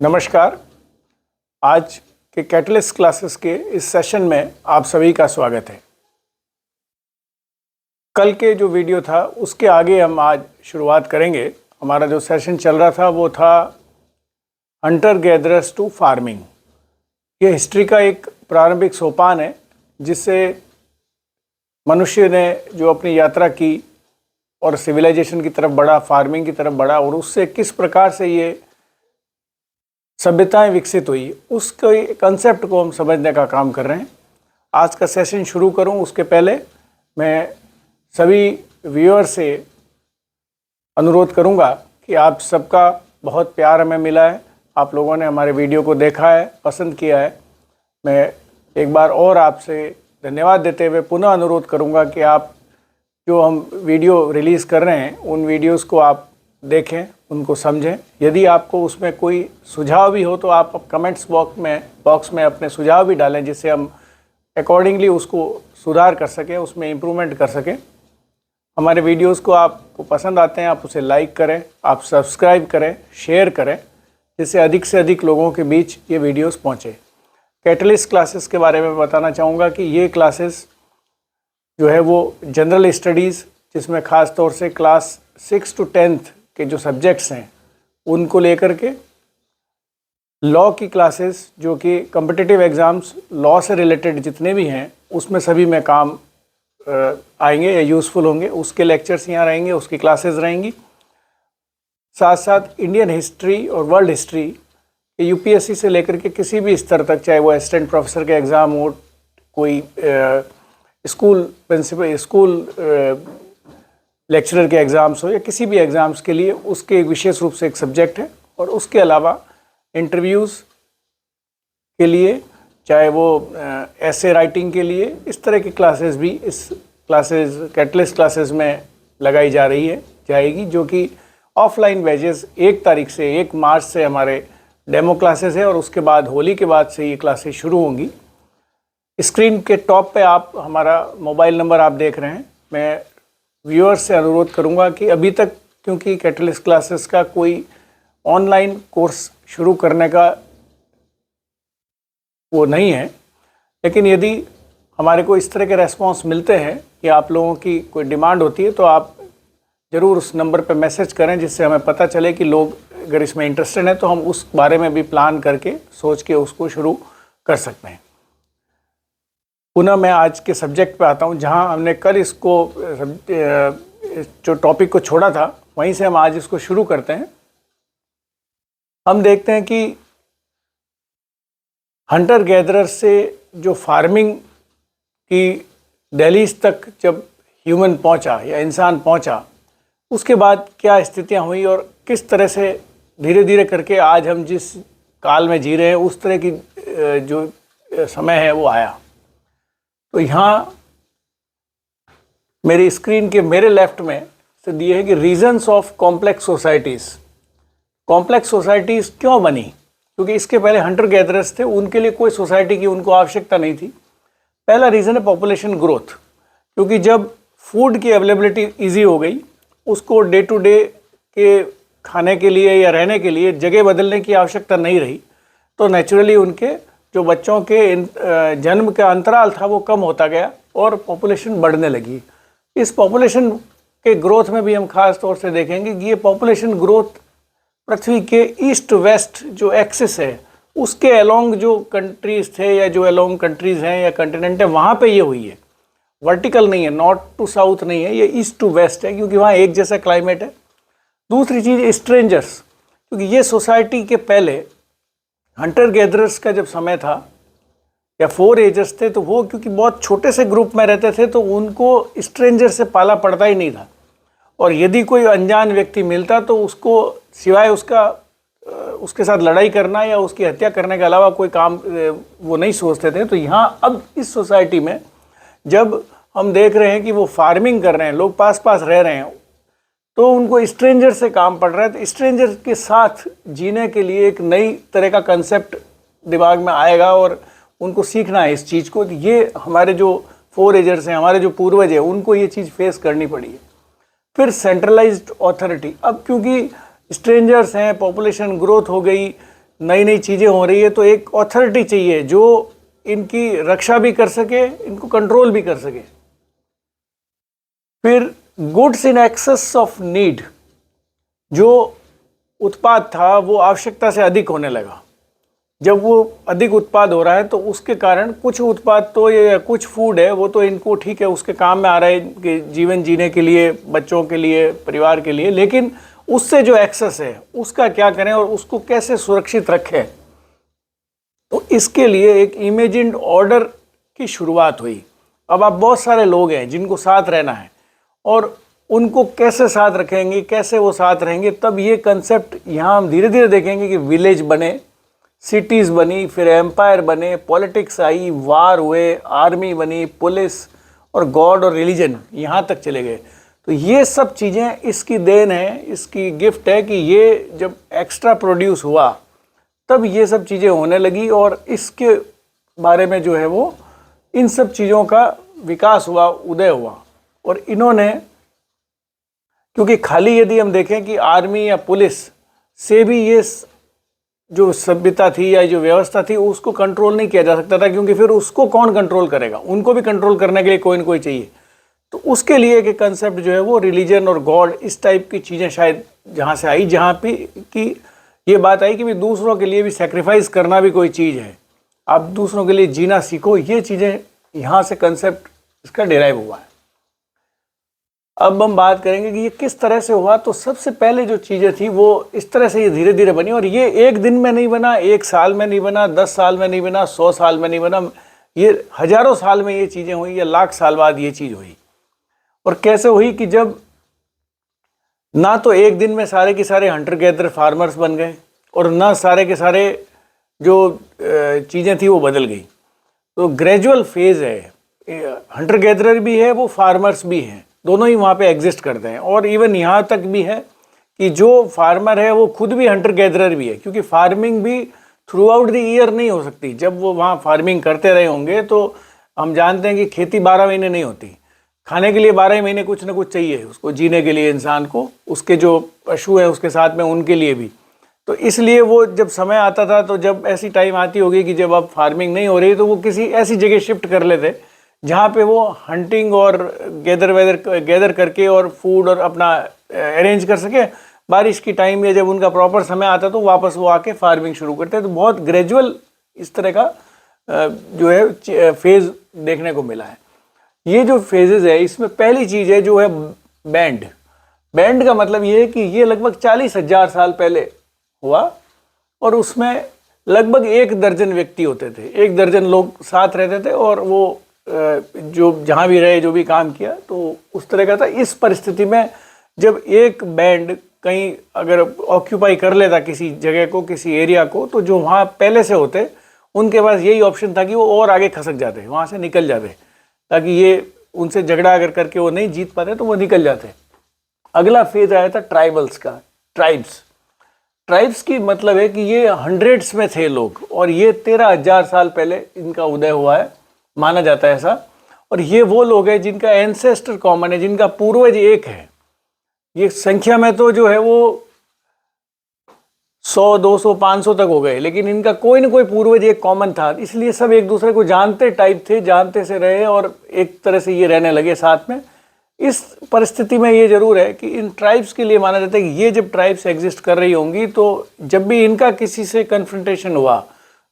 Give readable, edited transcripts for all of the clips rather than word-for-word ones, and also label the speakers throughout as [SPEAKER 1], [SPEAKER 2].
[SPEAKER 1] नमस्कार। आज के कैटलिस्ट क्लासेस के इस सेशन में आप सभी का स्वागत है। कल के जो वीडियो था उसके आगे हम आज शुरुआत करेंगे। हमारा जो सेशन चल रहा था वो था हंटर गैदरर्स टू फार्मिंग। ये हिस्ट्री का एक प्रारंभिक सोपान है जिससे मनुष्य ने जो अपनी यात्रा की और सिविलाइजेशन की तरफ बढ़ा, फार्मिंग की तरफ बढ़ा और उससे किस प्रकार से ये सभ्यताएं विकसित हुई, उसके कंसेप्ट को हम समझने का काम कर रहे हैं। आज का सेशन शुरू करूं उसके पहले मैं सभी व्यूअर से अनुरोध करूंगा कि आप सबका बहुत प्यार हमें मिला है। आप लोगों ने हमारे वीडियो को देखा है, पसंद किया है। मैं एक बार और आपसे धन्यवाद देते हुए पुनः अनुरोध करूंगा कि आप जो हम वीडियो रिलीज़ कर रहे हैं उन वीडियोस को आप देखें, उनको समझें। यदि आपको उसमें कोई सुझाव भी हो तो आप कमेंट्स बॉक्स में अपने सुझाव भी डालें, जिससे हम अकॉर्डिंगली उसको सुधार कर सकें, उसमें इम्प्रूवमेंट कर सकें। हमारे वीडियोस को आपको पसंद आते हैं, आप उसे लाइक करें, आप सब्सक्राइब करें, शेयर करें, जिससे अधिक से अधिक लोगों के बीच ये वीडियोस पहुँचे। कैटलिस्ट क्लासेस के बारे में बताना चाहूँगा कि ये क्लासेस जो है वो जनरल स्टडीज़, जिसमें ख़ास तौर से क्लास 6 to 10th के जो सब्जेक्ट्स हैं उनको लेकर के, लॉ की क्लासेस जो कि कॉम्पिटिटिव एग्ज़ाम्स लॉ से रिलेटेड जितने भी हैं उसमें सभी में काम आएंगे या यूज़फुल होंगे, उसके लेक्चर्स यहाँ रहेंगे, उसकी क्लासेस रहेंगी। साथ साथ इंडियन हिस्ट्री और वर्ल्ड हिस्ट्री यूपीएससी से लेकर के किसी भी स्तर तक, चाहे वो असिस्टेंट प्रोफेसर के एग्ज़ाम हो, कोई स्कूल लेक्चरर के एग्ज़ाम्स हो या किसी भी एग्ज़ाम्स के लिए, उसके विशेष रूप से एक सब्जेक्ट है। और उसके अलावा इंटरव्यूज़ के लिए, चाहे वो ऐसे राइटिंग के लिए, इस तरह की क्लासेस भी इस कैटलिस्ट क्लासेस में लगाई जा रही है जाएगी, जो कि ऑफलाइन बैचेस 1 मार्च से हमारे डेमो क्लासेस है और उसके बाद होली के बाद से ये क्लासेस शुरू होंगी। स्क्रीन के टॉप पे आप हमारा मोबाइल नंबर आप देख रहे हैं। मैं व्यूअर्स से अनुरोध करूंगा कि अभी तक, क्योंकि कैटलिस्ट क्लासेस का कोई ऑनलाइन कोर्स शुरू करने का वो नहीं है, लेकिन यदि हमारे को इस तरह के रेस्पॉन्स मिलते हैं या आप लोगों की कोई डिमांड होती है तो आप ज़रूर उस नंबर पे मैसेज करें, जिससे हमें पता चले कि लोग अगर इसमें इंटरेस्टेड हैं तो हम उस बारे में भी प्लान करके सोच के उसको शुरू कर सकते हैं। पुनः मैं आज के सब्जेक्ट पे आता हूँ, जहाँ हमने कल इसको जो टॉपिक को छोड़ा था वहीं से हम आज इसको शुरू करते हैं। हम देखते हैं कि हंटर गैदरर से जो फार्मिंग की दहलीज तक जब ह्यूमन पहुँचा या इंसान पहुँचा, उसके बाद क्या स्थितियाँ हुई और किस तरह से धीरे धीरे करके आज हम जिस काल में जी रहे हैं उस तरह की जो समय है वो आया। तो यहाँ मेरी स्क्रीन के मेरे लेफ्ट में से दिए है कि reasons of complex societies. Complex societies क्यों बनी? क्योंकि इसके पहले हंटर गैदरर्स थे, उनके लिए कोई सोसाइटी की उनको आवश्यकता नहीं थी। पहला रीज़न है पॉपुलेशन ग्रोथ, क्योंकि जब फूड की अवेलेबिलिटी ईजी हो गई, उसको डे टू डे के खाने के लिए या रहने के लिए जगह बदलने की आवश्यकता नहीं रही, तो नेचुरली उनके जो बच्चों के जन्म का अंतराल था वो कम होता गया और पॉपुलेशन बढ़ने लगी। इस पॉपुलेशन के ग्रोथ में भी हम खास तौर से देखेंगे कि ये पॉपुलेशन ग्रोथ पृथ्वी के ईस्ट वेस्ट जो एक्सिस है उसके अलोंग जो कंट्रीज़ थे या जो अलोंग कंट्रीज़ हैं या कंटिनेंट है, वहाँ पे ये हुई है। वर्टिकल नहीं है, नॉर्थ टू साउथ नहीं है, ये ईस्ट टू वेस्ट है, क्योंकि वहाँ एक जैसा क्लाइमेट है। दूसरी चीज़ स्ट्रेंजर्स, क्योंकि ये सोसाइटी के पहले हंटर गैदरर्स का जब समय था या फोरेजर्स थे, तो वो क्योंकि बहुत छोटे से ग्रुप में रहते थे तो उनको स्ट्रेंजर से पाला पड़ता ही नहीं था। और यदि कोई अनजान व्यक्ति मिलता तो उसको सिवाय उसके साथ लड़ाई करना या उसकी हत्या करने के अलावा कोई काम वो नहीं सोचते थे। तो यहाँ अब इस सोसाइटी में जब हम देख रहे हैं कि वो फार्मिंग कर रहे हैं, लोग पास पास रह रहे हैं, तो उनको स्ट्रेंजर से काम पड़ रहा है। तो स्ट्रेंजर के साथ जीने के लिए एक नई तरह का कंसेप्ट दिमाग में आएगा और उनको सीखना है इस चीज़ को। ये हमारे जो फोरेजर्स हैं, हमारे जो पूर्वज हैं, उनको ये चीज़ फेस करनी पड़ी है। फिर सेंट्रलाइज्ड अथॉरिटी, अब क्योंकि स्ट्रेंजर्स हैं, पॉपुलेशन ग्रोथ हो गई, नई नई चीज़ें हो रही है तो एक अथॉरिटी चाहिए जो इनकी रक्षा भी कर सके, इनको कंट्रोल भी कर सके। फिर goods in excess of need, जो उत्पाद था वो आवश्यकता से अधिक होने लगा। जब वो अधिक उत्पाद हो रहा है तो उसके कारण कुछ उत्पाद तो ये कुछ फूड है वो तो इनको ठीक है, उसके काम में आ रहा है कि जीवन जीने के लिए, बच्चों के लिए, परिवार के लिए, लेकिन उससे जो एक्सेस है उसका क्या करें और उसको कैसे सुरक्षित रखें। तो इसके लिए एक इमेजिन्ड ऑर्डर की शुरुआत हुई। अब आप बहुत सारे लोग हैं जिनको साथ रहना है और उनको कैसे साथ रखेंगे, कैसे वो साथ रहेंगे, तब ये कंसेप्ट यहाँ हम धीरे धीरे देखेंगे कि विलेज बने, सिटीज़ बनी, फिर एम्पायर बने, पॉलिटिक्स आई, वार हुए, आर्मी बनी, पुलिस और गॉड और रिलीजन, यहाँ तक चले गए। तो ये सब चीज़ें इसकी देन है, इसकी गिफ्ट है कि ये जब एक्स्ट्रा प्रोड्यूस हुआ तब ये सब चीज़ें होने लगी और इसके बारे में जो है वो इन सब चीज़ों का विकास हुआ, उदय हुआ। और इन्होंने, क्योंकि खाली यदि हम देखें कि आर्मी या पुलिस से भी ये जो सभ्यता थी या जो व्यवस्था थी उसको कंट्रोल नहीं किया जा सकता था, क्योंकि फिर उसको कौन कंट्रोल करेगा, उनको भी कंट्रोल करने के लिए कोई ना कोई चाहिए। तो उसके लिए एक कंसेप्ट जो है वो रिलीजन और गॉड, इस टाइप की चीज़ें शायद जहाँ से आई, जहाँ पे कि ये बात आई कि भी दूसरों के लिए भी सेक्रीफाइस करना भी कोई चीज़ है, आप दूसरों के लिए जीना सीखो। ये चीज़ें यहाँ से कंसेप्ट इसका डिराइव हुआ है। अब हम बात करेंगे कि ये किस तरह से हुआ। तो सबसे पहले जो चीज़ें थी वो इस तरह से ये धीरे धीरे बनी, और ये एक दिन में नहीं बना, एक साल में नहीं बना, 10 साल में नहीं बना, 100 साल में नहीं बना, ये हजारों साल में ये चीज़ें हुई, या लाख साल बाद ये चीज़ हुई। और कैसे हुई कि जब ना तो एक दिन में सारे के सारे हंटर गैदर फार्मर्स बन गए और ना सारे के सारे जो चीज़ें थी वो बदल गई। तो ग्रेजुअल फेज़ है, हंटर गैदरर भी है, वो फार्मर्स भी हैं, दोनों ही वहाँ पे एग्जिस्ट करते हैं। और इवन यहाँ तक भी है कि जो फार्मर है वो खुद भी हंटर गैदरर भी है, क्योंकि फार्मिंग भी थ्रू आउट द ईयर नहीं हो सकती। जब वो वहाँ फार्मिंग करते रहे होंगे तो हम जानते हैं कि खेती 12 महीने नहीं होती, खाने के लिए 12 महीने कुछ ना कुछ चाहिए उसको, जीने के लिए इंसान को, उसके जो पशु है उसके साथ में उनके लिए भी। तो इसलिए वो जब समय आता था, तो जब ऐसी टाइम आती होगी कि जब अब फार्मिंग नहीं हो रही, तो वो किसी ऐसी जगह शिफ्ट कर लेते जहाँ पे वो हंटिंग और गैदर करके और फूड और अपना अरेंज कर सके। बारिश की टाइम में जब उनका प्रॉपर समय आता तो वापस वो आके फार्मिंग शुरू करते हैं। तो बहुत ग्रेजुअल इस तरह का जो है फेज़ देखने को मिला है। ये जो फेजेस है इसमें पहली चीज़ है जो है बैंड। बैंड का मतलब ये है कि ये लगभग 40,000 साल पहले हुआ और उसमें लगभग 1 दर्जन व्यक्ति होते थे, 1 दर्जन लोग साथ रहते थे और वो जो जहाँ भी रहे, जो भी काम किया, तो उस तरह का था। इस परिस्थिति में जब एक बैंड कहीं अगर ऑक्यूपाई कर लेता किसी जगह को, किसी एरिया को, तो जो वहाँ पहले से होते उनके पास यही ऑप्शन था कि वो और आगे खसक जाते, वहाँ से निकल जाते, ताकि ये उनसे झगड़ा अगर करके वो नहीं जीत पाते तो वो निकल जाते। अगला फेज आया था ट्राइबल्स का, ट्राइब्स की मतलब है कि ये हंड्रेड्स में थे लोग, और ये 13,000 साल पहले इनका उदय हुआ है, माना जाता है ऐसा। और ये वो लोग हैं जिनका एंसेस्टर कॉमन है, जिनका पूर्वज एक है। ये संख्या में तो जो है वो 100, 200, 500 तक हो गए, लेकिन इनका कोई ना कोई पूर्वज एक कॉमन था, इसलिए सब एक दूसरे को जानते टाइप थे, जानते से रहे और एक तरह से ये रहने लगे साथ में। इस परिस्थिति में ये जरूर है कि इन ट्राइब्स के लिए माना जाता है कि ये जब ट्राइब्स एग्जिस्ट कर रही होंगी तो जब भी इनका किसी से कन्फ्रंटेशन हुआ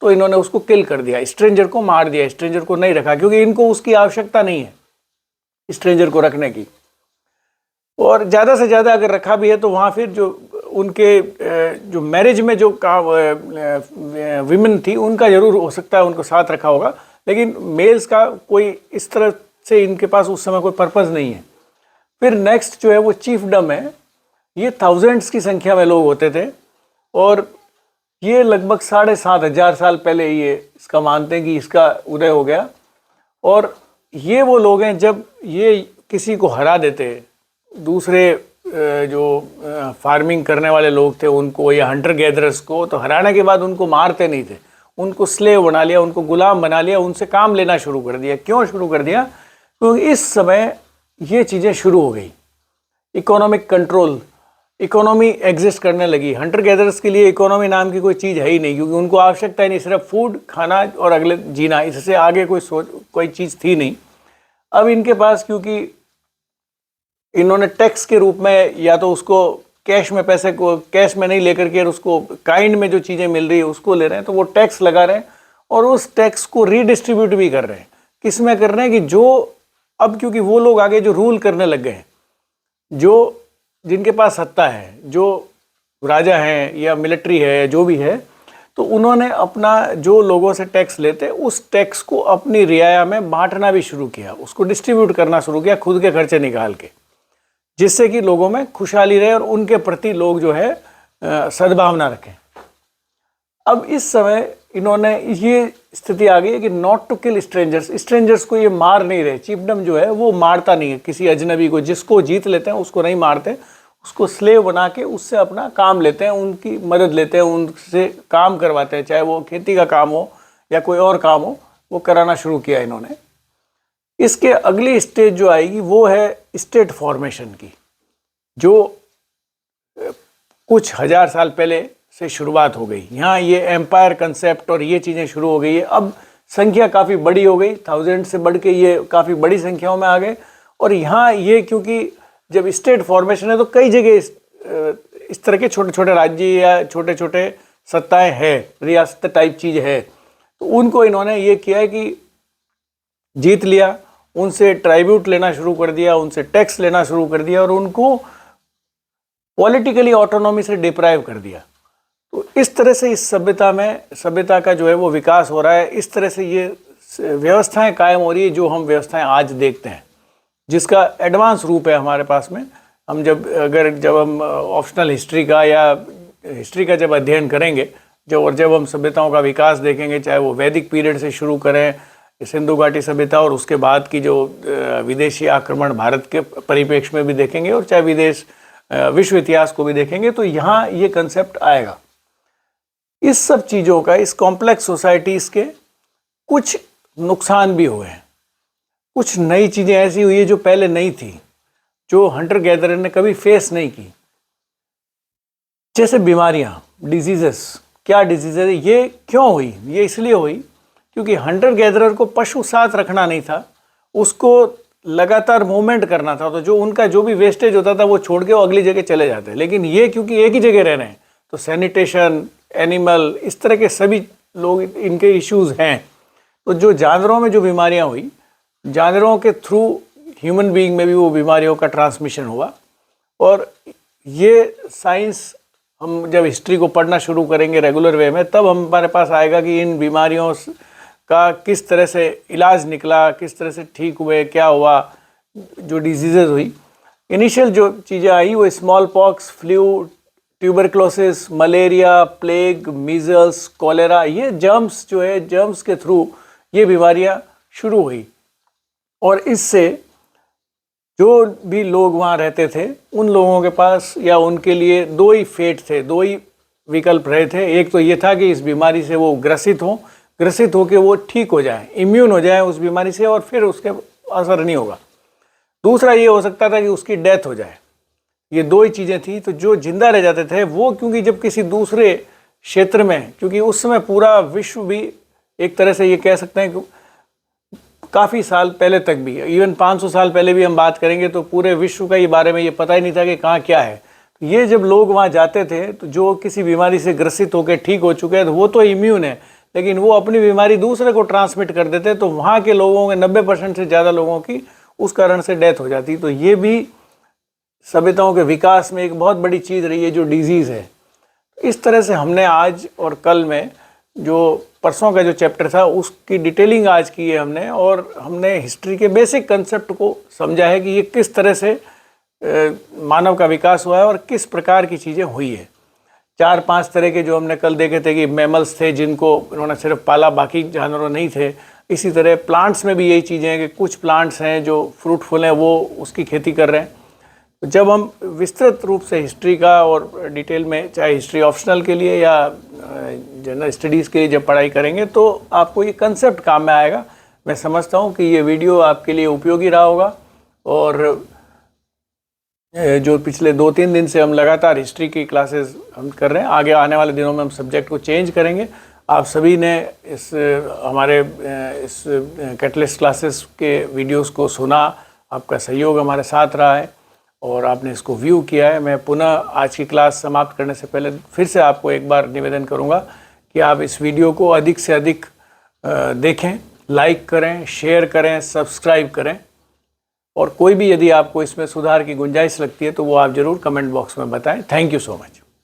[SPEAKER 1] तो इन्होंने उसको किल कर दिया, स्ट्रेंजर को मार दिया, स्ट्रेंजर को नहीं रखा, क्योंकि इनको उसकी आवश्यकता नहीं है स्ट्रेंजर को रखने की। और ज़्यादा से ज़्यादा अगर रखा भी है तो वहाँ फिर जो उनके जो मैरिज में जो विमेन थी उनका जरूर हो सकता है उनको साथ रखा होगा, लेकिन मेल्स का कोई इस तरह से इनके पास उस समय कोई पर्पज़ नहीं है। फिर नेक्स्ट जो है वो चीफडम है। ये थाउजेंड्स की संख्या में लोग होते थे और ये लगभग 7,500 साल पहले ये इसका मानते हैं कि इसका उदय हो गया। और ये वो लोग हैं जब ये किसी को हरा देते, दूसरे जो फार्मिंग करने वाले लोग थे उनको या हंटर गैदरर्स को, तो हराने के बाद उनको मारते नहीं थे, उनको स्लेव बना लिया, उनको गुलाम बना लिया, उनसे काम लेना शुरू कर दिया। क्यों शुरू कर दिया? क्योंकि इस समय ये चीज़ें शुरू हो गई। इकोनॉमिक कंट्रोल, इकोनॉमी एग्जिस्ट करने लगी। हंटर गैदरर्स के लिए इकोनॉमी नाम की कोई चीज़ है ही नहीं, क्योंकि उनको आवश्यकता ही नहीं, सिर्फ फूड खाना और अगले जीना, इससे आगे कोई चीज़ थी नहीं। अब इनके पास, क्योंकि इन्होंने टैक्स के रूप में या तो उसको कैश में, पैसे को कैश में नहीं लेकर के उसको काइंड में जो चीज़ें मिल रही है उसको ले रहे हैं, तो वो टैक्स लगा रहे हैं और उस टैक्स को रीडिस्ट्रीब्यूट भी कर रहे हैं। किस में कर रहे हैं कि जो अब, क्योंकि वो लोग आगे जो रूल करने लग गए हैं, जो जिनके पास सत्ता है, जो राजा हैं या मिलिट्री है, जो भी है, तो उन्होंने अपना जो लोगों से टैक्स लेते उस टैक्स को अपनी रियाया में बांटना भी शुरू किया, उसको डिस्ट्रीब्यूट करना शुरू किया खुद के खर्चे निकाल के, जिससे कि लोगों में खुशहाली रहे और उनके प्रति लोग जो है सद्भावना रखें। अब इस समय इन्होंने ये स्थिति आ गई है कि नॉट टू किल स्ट्रेंजर्स को ये मार नहीं रहे। चीफडम जो है वो मारता नहीं है किसी अजनबी को, जिसको जीत लेते हैं उसको नहीं मारते, उसको स्लेव बना के उससे अपना काम लेते हैं, उनकी मदद लेते हैं, उनसे काम करवाते हैं, चाहे वो खेती का काम हो या कोई और काम हो, वो कराना शुरू किया इन्होंने। इसके अगली स्टेज जो आएगी वो है स्टेट फॉर्मेशन की, जो कुछ हजार साल पहले से शुरुआत हो गई। यहाँ ये एम्पायर कंसेप्ट और ये चीज़ें शुरू हो गई है। अब संख्या काफ़ी बड़ी हो गई, 1000 से बढ़ के ये काफ़ी बड़ी संख्याओं में आ गए। और यहाँ ये, क्योंकि जब स्टेट फॉर्मेशन है तो कई जगह इस तरह के छोटे छोटे राज्य या छोटे छोटे सत्ताएं हैं, रियासत टाइप चीज़ है, तो उनको इन्होंने ये किया है कि जीत लिया, उनसे ट्राइब्यूट लेना शुरू कर दिया, उनसे टैक्स लेना शुरू कर दिया और उनको पॉलिटिकली ऑटोनॉमी से डिप्राइव कर दिया। तो इस तरह से इस सभ्यता का जो है वो विकास हो रहा है। इस तरह से ये व्यवस्थाएं कायम हो रही है जो हम व्यवस्थाएं आज देखते हैं, जिसका एडवांस रूप है हमारे पास में। हम जब हम ऑप्शनल हिस्ट्री का या हिस्ट्री का जब अध्ययन करेंगे, जब हम सभ्यताओं का विकास देखेंगे, चाहे वो वैदिक पीरियड से शुरू करें, सिंधु घाटी सभ्यता और उसके बाद की जो विदेशी आक्रमण भारत के परिप्रेक्ष्य में भी देखेंगे, और चाहे विश्व इतिहास को भी देखेंगे, तो यहाँ ये कंसेप्ट आएगा। इस सब चीज़ों का, इस कॉम्प्लेक्स सोसाइटीज़ के कुछ नुकसान भी हुए हैं, कुछ नई चीज़ें ऐसी हुई है जो पहले नहीं थी, जो हंटर गैदरर ने कभी फेस नहीं की, जैसे बीमारियाँ, डिजीजेस। क्या डिजीजेस, ये क्यों हुई? ये इसलिए हुई क्योंकि हंटर गैदरर को पशु साथ रखना नहीं था, उसको लगातार मूवमेंट करना था, तो जो उनका जो भी वेस्टेज होता था वो छोड़ के वो अगली जगह चले जाते। लेकिन ये क्योंकि एक ही जगह रह रहे हैं, तो सैनिटेशन, एनिमल, इस तरह के सभी लोग, इनके इश्यूज हैं। तो जो जानवरों में जो बीमारियां हुई, जानवरों के थ्रू ह्यूमन बीइंग में भी वो बीमारियों का ट्रांसमिशन हुआ। और ये साइंस, हम जब हिस्ट्री को पढ़ना शुरू करेंगे रेगुलर वे में, तब हमारे पास आएगा कि इन बीमारियों का किस तरह से इलाज निकला, किस तरह से ठीक हुए, क्या हुआ, जो डिजीजेज हुई। इनिशियल जो चीज़ें आई वो small pox, flu, tuberculosis, malaria, plague, measles, cholera, ये जर्म्स जो है, जर्म्स के थ्रू ये बीमारियां शुरू हुई। और इससे जो भी लोग वहाँ रहते थे, उन लोगों के पास या उनके लिए दो ही फेट थे, दो ही विकल्प रहे थे। एक तो ये था कि इस बीमारी से वो ग्रसित होकर वो ठीक हो जाए, इम्यून हो जाए उस बीमारी से, और फिर उसके असर नहीं होगा। दूसरा ये हो सकता था कि उसकी डेथ हो जाए। ये दो ही चीज़ें थी। तो जो जिंदा रह जाते थे वो, क्योंकि जब किसी दूसरे क्षेत्र में, क्योंकि उस समय पूरा विश्व भी एक तरह से ये कह सकते हैं कि काफ़ी साल पहले तक भी, इवन 500 साल पहले भी हम बात करेंगे तो पूरे विश्व का ये बारे में ये पता ही नहीं था कि कहाँ क्या है। तो ये जब लोग वहाँ जाते थे, तो जो किसी बीमारी से ग्रसित होकर ठीक हो चुके हैं, तो वो तो इम्यून है, लेकिन वो अपनी बीमारी दूसरे को ट्रांसमिट कर देते, तो वहाँ के लोगों के 90% से ज़्यादा लोगों की उस कारण से डेथ हो जाती। तो ये भी सभ्यताओं के विकास में एक बहुत बड़ी चीज़ रही है, जो डिजीज़ है। इस तरह से हमने आज और कल में, जो परसों का जो चैप्टर था, उसकी डिटेलिंग आज की है हमने, और हमने हिस्ट्री के बेसिक कंसेप्ट को समझा है कि ये किस तरह से मानव का विकास हुआ है और किस प्रकार की चीज़ें हुई है। 4-5 तरह के जो हमने कल देखे थे कि मैमल्स थे जिनको इन्होंने सिर्फ पाला, बाकी जानवरों नहीं थे। इसी तरह प्लांट्स में भी यही चीज़ें हैं कि कुछ प्लांट्स हैं जो फ्रूटफुल हैं, वो उसकी खेती कर रहे हैं। जब हम विस्तृत रूप से हिस्ट्री का और डिटेल में, चाहे हिस्ट्री ऑप्शनल के लिए या जनरल स्टडीज़ के लिए जब पढ़ाई करेंगे, तो आपको ये कंसेप्ट काम में आएगा। मैं समझता हूँ कि ये वीडियो आपके लिए उपयोगी रहा होगा, और जो पिछले 2-3 दिन से हम लगातार हिस्ट्री की क्लासेस हम कर रहे हैं, आगे आने वाले दिनों में हम सब्जेक्ट को चेंज करेंगे। आप सभी ने इस हमारे इस कैटलिस्ट क्लासेस के वीडियोस को सुना, आपका सहयोग हमारे साथ रहा है और आपने इसको व्यू किया है। मैं पुनः आज की क्लास समाप्त करने से पहले फिर से आपको एक बार निवेदन करूंगा कि आप इस वीडियो को अधिक से अधिक देखें, लाइक करें, शेयर करें, सब्सक्राइब करें और कोई भी यदि आपको इसमें सुधार की गुंजाइश लगती है तो वो आप ज़रूर कमेंट बॉक्स में बताएं। Thank you so much.